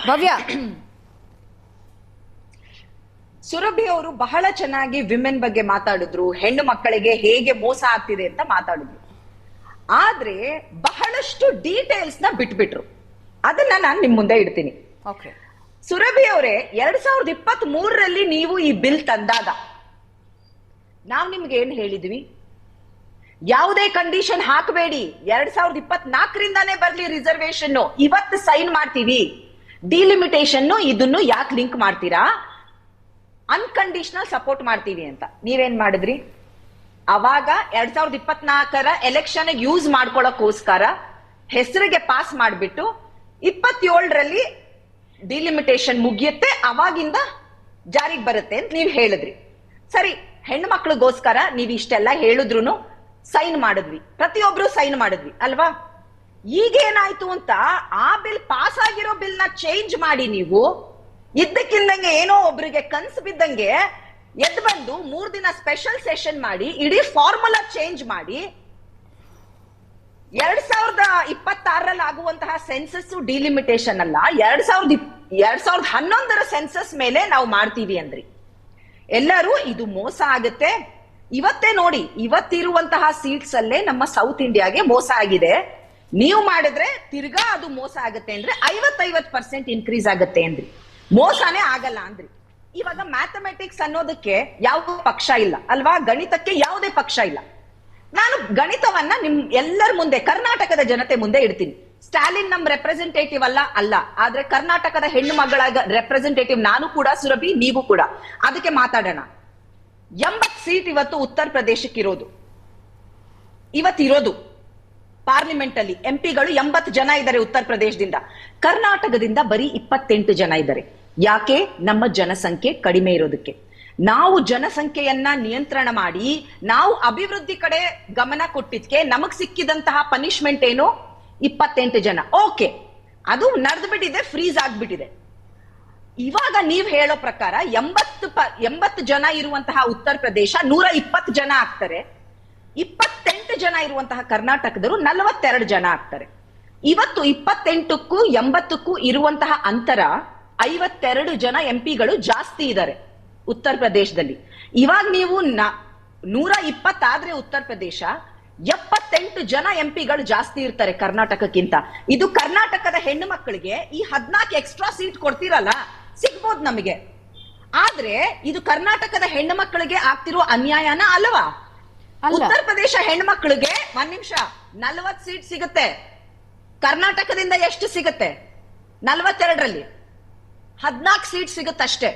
ಭವ್ಯ, ಸುರಭಿ ಅವರು ಬಹಳ ಚೆನ್ನಾಗಿ ವಿಮೆನ್ ಬಗ್ಗೆ ಮಾತಾಡಿದ್ರು, ಹೆಣ್ಣು ಮಕ್ಕಳಿಗೆ ಹೇಗೆ ಮೋಸ ಆಗ್ತಿದೆ ಅಂತ ಮಾತಾಡಿದ್ರು. ಆದ್ರೆ ಬಹಳಷ್ಟು ಡೀಟೇಲ್ಸ್ ನ ಬಿಟ್ಬಿಟ್ರು. ಅದನ್ನ ನಾನು ನಿಮ್ ಮುಂದೆ ಇಡ್ತೀನಿ. ಸುರಭಿ ಅವರೇ, 2023ರಲ್ಲಿ ನೀವು ಈ ಬಿಲ್ ತಂದಾಗ ನಾವ್ ನಿಮ್ಗೆ ಏನ್ ಹೇಳಿದ್ವಿ? ಯಾವುದೇ ಕಂಡೀಷನ್ ಹಾಕಬೇಡಿ, 2024ರಿಂದಾನೇ ಬರ್ಲಿ ರಿಸರ್ವೇಶನ್, ಇವತ್ತು ಸೈನ್ ಮಾಡ್ತೀವಿ. ಡಿಲಿಮಿಟೇಷನ್ ಇದನ್ನು ಯಾಕೆ ಲಿಂಕ್ ಮಾಡ್ತೀರಾ? ಅನ್ಕಂಡೀಷನಲ್ ಸಪೋರ್ಟ್ ಮಾಡ್ತೀವಿ ಅಂತ ನೀವೇನ್ ಮಾಡಿದ್ರಿ? ಅವಾಗ 2024ರ ಎಲೆಕ್ಷನ್ ಯೂಸ್ ಮಾಡ್ಕೊಳಕ್ಕೋಸ್ಕರ ಹೆಸರಿಗೆ ಪಾಸ್ ಮಾಡ್ಬಿಟ್ಟು 27ರಲ್ಲಿ ಡಿಲಿಮಿಟೇಷನ್ ಮುಗಿಯುತ್ತೆ, ಅವಾಗಿಂದ ಜಾರಿಗೆ ಬರುತ್ತೆ ಅಂತ ನೀವ್ ಹೇಳಿದ್ರಿ. ಸರಿ, ಹೆಣ್ಣು ಮಕ್ಳಿಗೋಸ್ಕರ ನೀವ್ ಇಷ್ಟೆಲ್ಲ ಹೇಳಿದ್ರು ಸೈನ್ ಮಾಡಿದ್ವಿ, ಪ್ರತಿಯೊಬ್ರು ಸೈನ್ ಮಾಡಿದ್ವಿ ಅಲ್ವಾ? ಈಗೇನಾಯ್ತು ಅಂತ ಆ ಬಿಲ್ ಪಾಸ್ ಆಗಿರೋ ಬಿಲ್ ನ ಚೇಂಜ್ ಮಾಡಿ ನೀವು ಇದ್ದಕ್ಕಿದ್ದಂಗೆ ಏನೋ ಒಬ್ರಿಗೆ ಕನ್ಸು ಬಿದ್ದಂಗೆ ಎದ್ದು ಬಂದು 3 ದಿನ ಸ್ಪೆಷಲ್ ಸೆಷನ್ ಮಾಡಿ ಇಡೀ ಫಾರ್ಮುಲಾ ಚೇಂಜ್ ಮಾಡಿ 2026ರಲ್ಲಿ ಆಗುವಂತಹ ಸೆನ್ಸಸ್ ಡಿಲಿಮಿಟೇಷನ್ ಅಲ್ಲ, 2011ರ ಸೆನ್ಸಸ್ ಮೇಲೆ ನಾವು ಮಾಡ್ತೀವಿ ಅಂದ್ರಿ. ಎಲ್ಲರೂ ಇದು ಮೋಸ ಆಗುತ್ತೆ. ಇವತ್ತೇ ನೋಡಿ, ಇವತ್ತಿರುವಂತಹ ಸೀಟ್ಸ್ ಅಲ್ಲೇ ನಮ್ಮ ಸೌತ್ ಇಂಡಿಯಾಗೆ ಮೋಸ ಆಗಿದೆ. ನೀವು ಮಾಡಿದ್ರೆ ತಿರ್ಗಾ ಅದು ಮೋಸ ಆಗುತ್ತೆ ಅಂದ್ರೆ 50% ಇನ್ಕ್ರೀಸ್ ಆಗುತ್ತೆ ಅಂದ್ರಿ. ಮೋಸನೇ ಆಗಲ್ಲ ಅಂದ್ರಿ. ಇವಾಗ ಮ್ಯಾಥಮೆಟಿಕ್ಸ್ ಅನ್ನೋದಕ್ಕೆ ಯಾವ ಪಕ್ಷ ಇಲ್ಲ ಅಲ್ವಾ? ಗಣಿತಕ್ಕೆ ಯಾವುದೇ ಪಕ್ಷ ಇಲ್ಲ. ನಾನು ಗಣಿತವನ್ನ ನಿಮ್ ಎಲ್ಲರ ಮುಂದೆ, ಕರ್ನಾಟಕದ ಜನತೆ ಮುಂದೆ ಇಡ್ತೀನಿ. ಸ್ಟಾಲಿನ್ ನಮ್ ರೆಪ್ರೆಸೆಂಟೇಟಿವ್ ಅಲ್ಲ, ಆದ್ರೆ ಕರ್ನಾಟಕದ ಹೆಣ್ಣು ಮಗಳ ರೆಪ್ರೆಸೆಂಟೇಟಿವ್ ನಾನು ಕೂಡ, ಸುರಭಿ ನೀವು ಕೂಡ. ಅದಕ್ಕೆ ಮಾತಾಡೋಣ. 80 ಸೀಟ್ ಇವತ್ತು ಉತ್ತರ ಪ್ರದೇಶಕ್ಕೆ ಇವತ್ತಿರೋದು ಪಾರ್ಲಿಮೆಂಟ್ ಅಲ್ಲಿ ಎಂಪಿಗಳು 80 ಜನ ಇದ್ದಾರೆ ಉತ್ತರ ಪ್ರದೇಶದಿಂದ. ಕರ್ನಾಟಕದಿಂದ ಬರೀ 28 ಜನ ಇದ್ದಾರೆ. ಯಾಕೆ? ನಮ್ಮ ಜನಸಂಖ್ಯೆ ಕಡಿಮೆ ಇರೋದಕ್ಕೆ. ನಾವು ಜನಸಂಖ್ಯೆಯನ್ನ ನಿಯಂತ್ರಣ ಮಾಡಿ ನಾವು ಅಭಿವೃದ್ಧಿ ಕಡೆ ಗಮನ ಕೊಟ್ಟಿದ್ಕೆ ನಮಗ್ ಸಿಕ್ಕಿದಂತಹ ಪನಿಷ್ಮೆಂಟ್ ಏನು? 28 ಜನ. ಓಕೆ, ಅದು ನಡೆದು ಬಿಟ್ಟಿದೆ, ಫ್ರೀಸ್ ಆಗ್ಬಿಟ್ಟಿದೆ. ಇವಾಗ ನೀವ್ ಹೇಳೋ ಪ್ರಕಾರ 80 ಜನ ಇರುವಂತಹ ಉತ್ತರ ಪ್ರದೇಶ 120 ಜನ ಆಗ್ತಾರೆ. 28 ಜನ ಇರುವಂತಹ ಕರ್ನಾಟಕದವರು 42 ಜನ ಆಗ್ತಾರೆ. ಇವತ್ತು 28ಕ್ಕೂ 80ಕ್ಕೂ ಇರುವಂತಹ ಅಂತರ 52 ಜನ ಎಂಪಿಗಳು ಜಾಸ್ತಿ ಇದ್ದಾರೆ ಉತ್ತರ ಪ್ರದೇಶದಲ್ಲಿ. ಇವಾಗ ನೀವು 120 ಆದ್ರೆ ಉತ್ತರ ಪ್ರದೇಶ 78 ಜನ ಎಂಪಿಗಳು ಜಾಸ್ತಿ ಇರ್ತಾರೆ ಕರ್ನಾಟಕಕ್ಕಿಂತ. ಇದು ಕರ್ನಾಟಕದ ಹೆಣ್ಣು ಮಕ್ಕಳಿಗೆ ಈ 14 ಎಕ್ಸ್ಟ್ರಾ ಸೀಟ್ ಕೊಡ್ತೀರಲ್ಲ, ಸಿಗ್ಬೋದು ನಮಗೆ. ಆದ್ರೆ ಇದು ಕರ್ನಾಟಕದ ಹೆಣ್ಣು ಮಕ್ಕಳಿಗೆ ಆಗ್ತಿರೋ ಅನ್ಯಾಯನ ಅಲ್ವಾ? ಉತ್ತರ ಪ್ರದೇಶ ಹೆಣ್ಣು ಮಕ್ಕಳಿಗೆ 1 ನಿಮಿಷ 40 ಸೀಟ್ ಸಿಗುತ್ತೆ. ಕರ್ನಾಟಕದಿಂದ ಎಷ್ಟು ಸಿಗುತ್ತೆ? 42ರಲ್ಲಿ 14 ಸೀಟ್ ಸಿಗುತ್ತಷ್ಟೇ.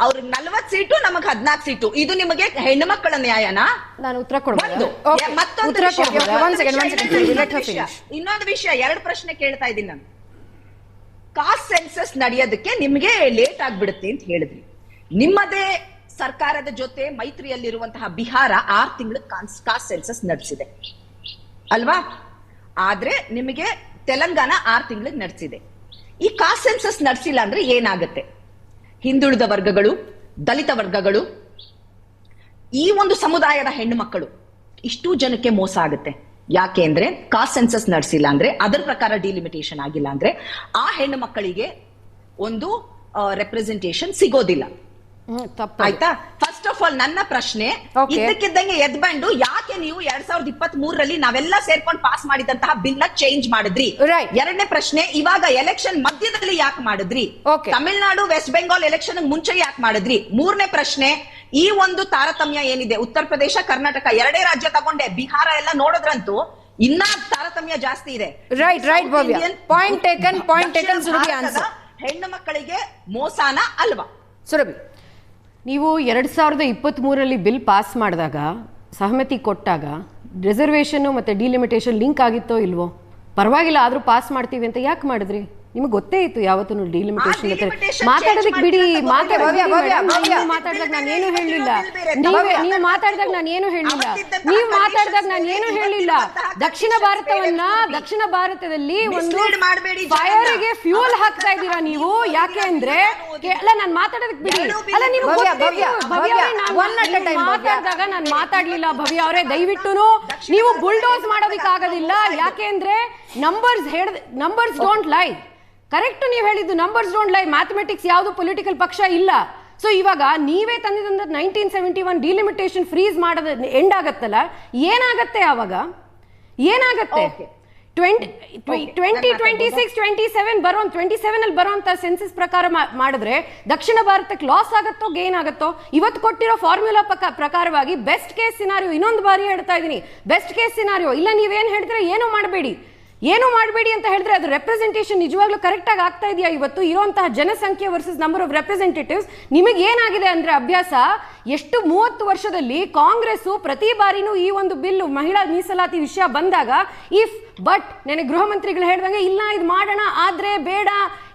ಅವ್ರಿಗೆ 40 ಸೀಟು, ನಮಗ್ 14 ಸೀಟು. ಇದು ನಿಮಗೆ ಹೆಣ್ಣು ಮಕ್ಕಳ ನ್ಯಾಯನಾ? ನಾನು ಉತ್ತರ ಕೊಡ್ಬೋದು. ಇನ್ನೊಂದು ವಿಷಯ, 2 ಪ್ರಶ್ನೆ ಕೇಳ್ತಾ ಇದ್ದೀನಿ ನಾನು. ಕಾಸ್ಟ್ ಸೆನ್ಸಸ್ ನಡೆಯೋದಕ್ಕೆ ನಿಮ್ಗೆ ಲೇಟ್ ಆಗ್ಬಿಡುತ್ತೆ ಅಂತ ಹೇಳಿದ್ರಿ. ನಿಮ್ಮದೇ ಸರ್ಕಾರದ ಜೊತೆ ಮೈತ್ರಿಯಲ್ಲಿರುವಂತಹ ಬಿಹಾರ 6 ತಿಂಗಳು ಕಾಸ್ಟ್ ಸೆನ್ಸಸ್ ನಡೆಸಿದೆ ಅಲ್ವಾ? ಆದ್ರೆ ನಿಮಗೆ ತೆಲಂಗಾಣ 6 ತಿಂಗಳಿಗೆ ನಡೆಸಿದೆ. ಈ ಕಾಸ್ಟ್ ಸೆನ್ಸಸ್ ನಡೆಸಿಲ್ಲ ಅಂದ್ರೆ ಏನಾಗುತ್ತೆ? ಹಿಂದುಳಿದ ವರ್ಗಗಳು, ದಲಿತ ವರ್ಗಗಳು, ಈ ಒಂದು ಸಮುದಾಯದ ಹೆಣ್ಣು ಮಕ್ಕಳು, ಇಷ್ಟು ಜನಕ್ಕೆ ಮೋಸ ಆಗುತ್ತೆ. ಯಾಕೆ ಅಂದ್ರೆ ಕಾಸ್ಟ್ ಸೆನ್ಸಸ್ ನಡೆಸಿಲ್ಲ ಅಂದ್ರೆ, ಅದರ ಪ್ರಕಾರ ಡಿಲಿಮಿಟೇಷನ್ ಆಗಿಲ್ಲ ಅಂದ್ರೆ ಆ ಹೆಣ್ಣು ಮಕ್ಕಳಿಗೆ ಒಂದು ರೆಪ್ರೆಸೆಂಟೇಷನ್ ಸಿಗೋದಿಲ್ಲ. ಆಯ್ತಾ? ಫಸ್ಟ್ ಆಫ್ ಆಲ್ ನನ್ನ ಪ್ರಶ್ನೆ, ಇದ್ದಕ್ಕಿದ್ದಂಗೆ ಎದ್ ಬಂದು ಯಾಕೆ ನೀವು 2023ರಲ್ಲಿ ನಾವೆಲ್ಲ ಸೇರ್ಕೊಂಡು ಪಾಸ್ ಮಾಡಿದಂತಹ ಬಿಲ್ ನ ಚೇಂಜ್ ಮಾಡಿದ್ರಿ? 2ನೇ ಪ್ರಶ್ನೆ, ಇವಾಗ ಎಲೆಕ್ಷನ್ ಮಧ್ಯದಲ್ಲಿ ಯಾಕೆ ಮಾಡಿದ್ರಿ? ತಮಿಳುನಾಡು ವೆಸ್ಟ್ ಬೆಂಗಾಲ್ ಎಲೆಕ್ಷನ್ ಮುಂಚೆ ಯಾಕೆ ಮಾಡಿದ್ರಿ? 3ನೇ ಪ್ರಶ್ನೆ, ಈ ಒಂದು ತಾರತಮ್ಯ ಏನಿದೆ, ಉತ್ತರ ಪ್ರದೇಶ ಕರ್ನಾಟಕ 2 ರಾಜ್ಯ ತಗೊಂಡೆ, ಬಿಹಾರ ಎಲ್ಲ ನೋಡಿದ್ರಂತೂ ಇನ್ನ ತಾರತಮ್ಯ ಜಾಸ್ತಿ ಇದೆ. ಹೆಣ್ಣು ಮಕ್ಕಳಿಗೆ ಮೋಸಾನ ಅಲ್ವಾ? ಸುರಭಿ, ನೀವು 2023ರಲ್ಲಿ ಬಿಲ್ ಪಾಸ್ ಮಾಡಿದಾಗ, ಸಹಮತಿ ಕೊಟ್ಟಾಗ ರಿಸರ್ವೇಷನ್ ಮತ್ತೆ ಡಿಲಿಮಿಟೇಷನ್ ಲಿಂಕ್ ಆಗಿತ್ತೋ ಇಲ್ವೋ? ಪರವಾಗಿಲ್ಲ ಆದ್ರೂ ಪಾಸ್ ಮಾಡ್ತೀವಿ ಅಂತ ಯಾಕೆ ಮಾಡಿದ್ರಿ? ನಿಮಗೆ ಗೊತ್ತೇ ಇತ್ತು ಯಾವತ್ತೂ ಡಿಲಿಮಿಟೇಷನ್ ಮಾತಾಡೋದಕ್ಕೆ ಬಿಡಿ. ಮಾತಾಡಿದಾಗ ನಾನೇನು ಹೇಳಲಿಲ್ಲ. ನೀವು ಮಾತಾಡಿದಾಗ ನಾನೇನು ಹೇಳಲಿಲ್ಲ. ದಕ್ಷಿಣ ಭಾರತದಲ್ಲಿ ಒಂದು ಫೈರ್ಗೆ ಫ್ಯೂಲ್ ಹಾಕ್ತಾ ಇದ್ದೀರಾ ನೀವು. ಯಾಕೆ ಅಂದ್ರೆ ಅಲ್ಲ, ನಾನು ಮಾತಾಡೋದಕ್ಕೆ ಬಿಡಿ. ಅಲ್ಲ, ನೀವು ಮಾತಾಡಿದಾಗ ನಾನು ಮಾತಾಡ್ಲಿಲ್ಲ. ಭವ್ಯ ಅವರೇ, ದಯವಿಟ್ಟು ನೀವು ಬುಲ್ಡೋಸ್ ಮಾಡೋದಕ್ಕೆ ಆಗೋದಿಲ್ಲ. ಯಾಕೆ ಅಂದ್ರೆ ನಂಬರ್ಸ್ ಡೋಂಟ್ ಲೈ. ಕರೆಕ್ಟ್ ನೀವು ಹೇಳಿದ್ದು, ನಂಬರ್ಸ್ ಡೋಂಟ್ ಲೈ, ಮ್ಯಾಥಮೆಟಿಕ್ಸ್ ಯಾವುದು ಪೊಲಿಟಿಕಲ್ ಪಕ್ಷ ಇಲ್ಲ. ಸೊ ಇವಾಗ ನೀವೇ ತಂದಿದ್ದಂತ 1971 ಡಿಲಿಮಿಟೇಷನ್ ಫ್ರೀಸ್ ಮಾಡೋದು ಎಂಡ್ ಆಗತ್ತಲ್ಲ, ಏನಾಗತ್ತೆ ಆವಾಗ? ಏನಾಗತ್ತೆ? 2026-27 27 ಅಲ್ಲಿ ಬರುವಂತ ಸೆನ್ಸಸ್ ಪ್ರಕಾರ ಮಾಡಿದ್ರೆ ದಕ್ಷಿಣ ಭಾರತಕ್ಕೆ ಲಾಸ್ ಆಗತ್ತೋ ಗೇನ್ ಆಗತ್ತೋ? ಇವತ್ತು ಕೊಟ್ಟಿರೋ ಫಾರ್ಮುಲಾ ಪ್ರಕಾರವಾಗಿ ಬೆಸ್ಟ್ ಕೇಸ್ ಸಿನಾರಿಯೋ, ಇನ್ನೊಂದು ಬಾರಿ ಹೇಳ್ತಾ ಇದೀನಿ, ಬೆಸ್ಟ್ ಕೇಸ್ ಸಿನಾರಿಯೋ ಇಲ್ಲ, ನೀವೇನ್ ಹೇಳಿದ್ರೆ ಏನು ಮಾಡಬೇಡಿ ಅಂತ ಹೇಳಿದ್ರೆ ಅದು ರೆಪ್ರೆಸೆಂಟೇಷನ್ ನಿಜವಾಗ್ಲೂ ಕರೆಕ್ಟ್ ಆಗಿ ಆಗ್ತಾ ಇದೆಯಾ? ಇವತ್ತು ಇರುವಂತಹ ಜನಸಂಖ್ಯೆ ವರ್ಸಸ್ ನಂಬರ್ ಆಫ್ ರೆಪ್ರೆಸೆಂಟೇಟಿವ್ಸ್ ನಿಮಗೆ ಏನಾಗಿದೆ ಅಂದ್ರೆ ಅಭ್ಯಾಸ, ಎಷ್ಟು 30 ವರ್ಷದಲ್ಲಿ ಕಾಂಗ್ರೆಸ್ ಪ್ರತಿ ಬಾರಿನೂ ಈ ಒಂದು ಬಿಲ್ ಮಹಿಳಾ ಮೀಸಲಾತಿ ವಿಷಯ ಬಂದಾಗ ಇಫ್ ಬಟ್ ನನಗೆ ಗೃಹ ಮಂತ್ರಿಗಳು ಹೇಳ್ದಂಗೆ ಇಲ್ಲ ಇದು ಮಾಡೋಣ ಆದ್ರೆ ಬೇಡ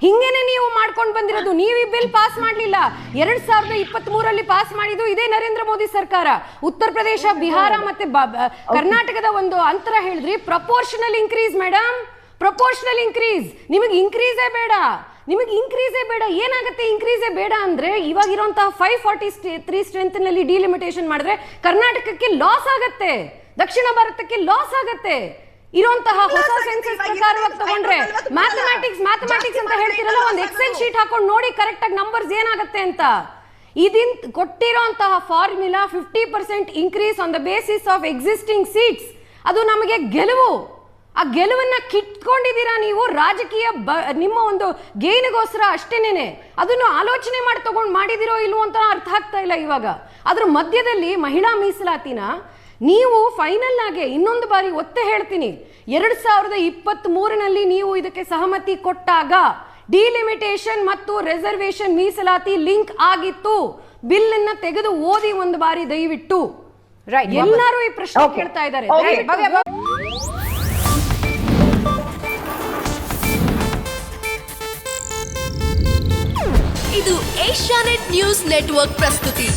ಹಿಂಗೇನೆ ನೀವು ಮಾಡ್ಕೊಂಡು ಬಂದಿರೋದು. ನೀವು ಈ ಬಿಲ್ ಪಾಸ್ ಮಾಡಲಿಲ್ಲ, 2023 ಪಾಸ್ ಮಾಡಿದ್ದು ಇದೇ ನರೇಂದ್ರ ಮೋದಿ ಸರ್ಕಾರ. ಉತ್ತರ ಪ್ರದೇಶ, ಬಿಹಾರ ಮತ್ತೆ ಕರ್ನಾಟಕದ ಒಂದು ಅಂತರ ಹೇಳಿದ್ರಿ, proportional increase madam, proportional increase. ನಿಮಗೆ ಇನ್ಕ್ರೀಸೇ ಬೇಡ. ಏನಾಗುತ್ತೆ ಇನ್ಕ್ರೀಸೇ ಬೇಡ ಅಂದ್ರೆ? ಇವಾಗ ಇರುವಂತಹ 543 ಸ್ಟ್ರೆಂತ್ ನಲ್ಲಿ ಡಿಲಿಮಿಟೇಷನ್ ಮಾಡಿದ್ರೆ ಕರ್ನಾಟಕಕ್ಕೆ ಲಾಸ್ ಆಗತ್ತೆ, ದಕ್ಷಿಣ ಭಾರತಕ್ಕೆ ಲಾಸ್ ಆಗತ್ತೆ. ಇರುವಂತಹ ಹೊಸ ಸೆನ್ಸಸ್ ಪ್ರಕಾರವಾಗಿ ತಗೊಂಡ್ರೆ ಮ್ಯಾಥಮೆಟಿಕ್ಸ್ ಅಂತ ಹೇಳ್ತಿರಲ್ಲ, ಒಂದು ಎಕ್ಸೆಲ್ ಶೀಟ್ ಹಾಕೊಂಡು ನೋಡಿ ಕರೆಕ್ಟ್ ಆಗಿ ನಂಬರ್ಸ್ ಏನಾಗುತ್ತೆ ಅಂತ. ಇದನ್ ಕೊಟ್ಟಿರೋಂತಹ formula 50% increase on the basis of existing seats, ಅದು ನಮಗೆ ಗೆಲುವು. ಆ ಗೆಲುವನ್ನ ಕಿತ್ಕೊಂಡಿದ್ದೀರಾ ನೀವು ರಾಜಕೀಯ ನಿಮ್ಮ ಒಂದು ಗೇನಿಗೋಸ್ಕರ ಅಷ್ಟೇನೇನೆ. ಅದನ್ನು ಆಲೋಚನೆ ಮಾಡಿ ತಗೊಂಡು ಮಾಡಿದಿರೋ ಇಲ್ವೋ ಅಂತ ಅರ್ಥ ಆಗ್ತಾ ಇಲ್ಲ ಇವಾಗ. ಅದ್ರ ಮಧ್ಯದಲ್ಲಿ ಮಹಿಳಾ ಮೀಸಲಾತಿನ ನೀವು ಫೈನಲ್ ಆಗಿ ಇನ್ನೊಂದು ಬಾರಿ ಒತ್ತೆ ಹೇಳ್ತೀನಿ, 2023 ನೀವು ಇದಕ್ಕೆ ಸಹಮತಿ ಕೊಟ್ಟಾಗ ಡಿಲಿಮಿಟೇಷನ್ ಮತ್ತು ರಿಸರ್ವೇಶನ್ ಮೀಸಲಾತಿ ಲಿಂಕ್ ಆಗಿತ್ತು. ಬಿಲ್ ಅನ್ನ ತೆಗೆದು ಓದಿ ಒಂದು ಬಾರಿ ದಯವಿಟ್ಟು. ಎಲ್ಲರೂ ಈ ಪ್ರಶ್ನೆ ಕೇಳ್ತಾ ಇದ್ದಾರೆ. ಇದು ಏಷ್ಯಾನೆಟ್ ನ್ಯೂಸ್ ನೆಟ್ವರ್ಕ್ ಪ್ರಸ್ತುತಿ.